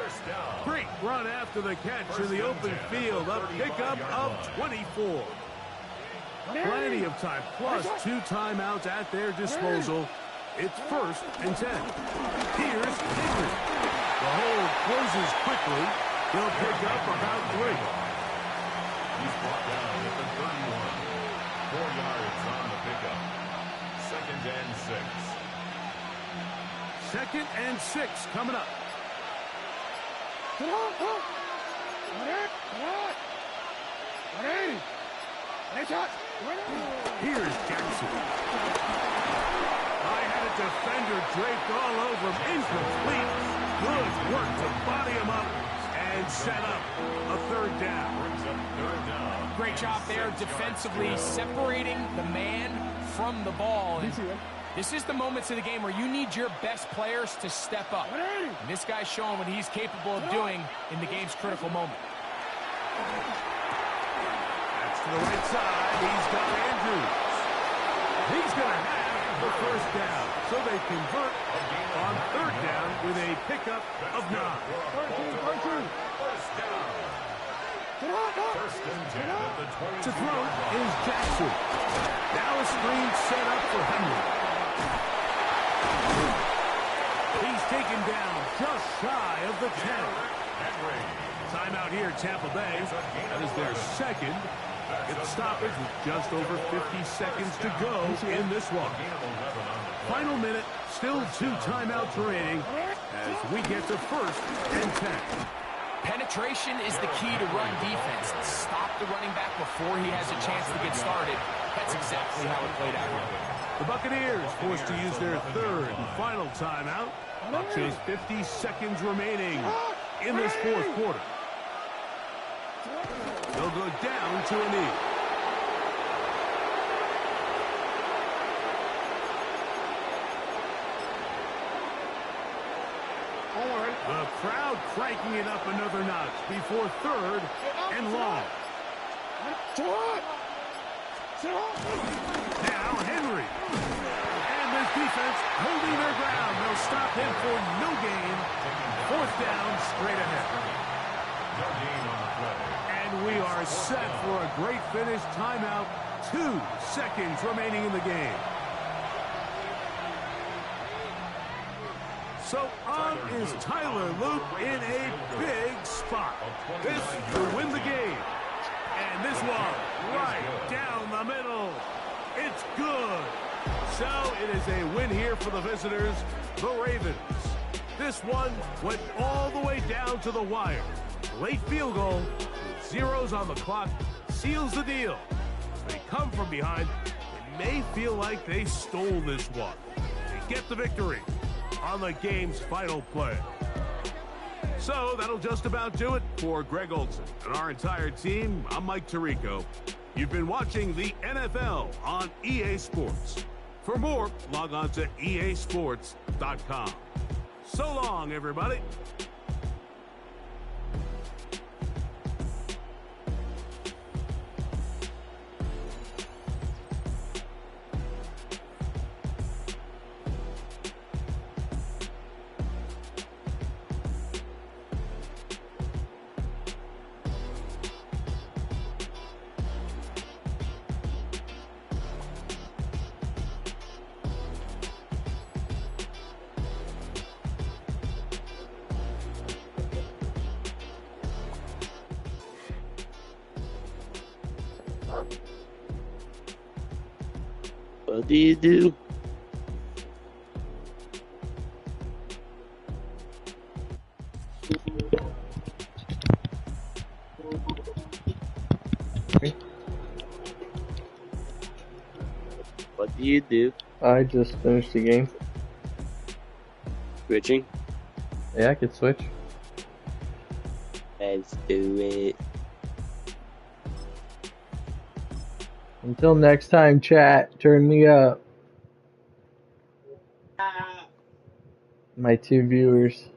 Great run after the catch in the open field. A pickup of 24. Plenty of time, plus 2 timeouts at their disposal. It's first and 10. Here's Henry. The hole closes quickly. He'll pick up about 3. He's brought down at the 31. 4 yards on the pickup. Second and 6. Second and 6 coming up. Here's Jackson. I had a defender draped all over him. Incomplete. Good work to body him up and set up a third down. Great job there defensively, separating the man from the ball. And this is the moments of the game where you need your best players to step up. And this guy's showing what he's capable of doing in the game's critical moment. That's to the right side. He's got Andrews. He's going to have the first down. So they convert on third down with a pickup of 9. First and 10 at the 20. To throw is Jackson. Now a screen set up for Henry. He's taken down just shy of the 10. Timeout here, Tampa Bay. That is their second. It's stoppage with just over 50 seconds to go in this one. Final minute, still 2 timeouts remaining as we get to first and 10. Penetration is the key to run defense. Stop the running back before he has a chance to get started. That's exactly how it played out here. The Buccaneers forced to use their third and final timeout. Just 50 seconds remaining in this fourth quarter. They'll go down to a knee. The crowd cranking it up another notch before third and long. Now Henry. And this defense holding their ground. They'll stop him for no gain. Fourth down straight ahead. No gain on the play. And we are set for a great finish. Timeout. 2 seconds remaining in the game. So on is Tyler Luke in a big spot. This will win the game. And this one right down the middle. It's good. So it is a win here for the visitors, the Ravens. This one went all the way down to the wire. Late field goal, with zeros on the clock, seals the deal. They come from behind. It may feel like they stole this one. They get the victory on the game's final play. So that'll just about do it for Greg Olson and our entire team. I'm Mike Tirico. You've been watching the NFL on EA Sports. For more, log on to easports.com. So long, everybody. What do you do? What do you do? I just finished the game. Switching? Yeah, I could switch. Let's do it. Until next time, chat, turn me up. My 2 viewers.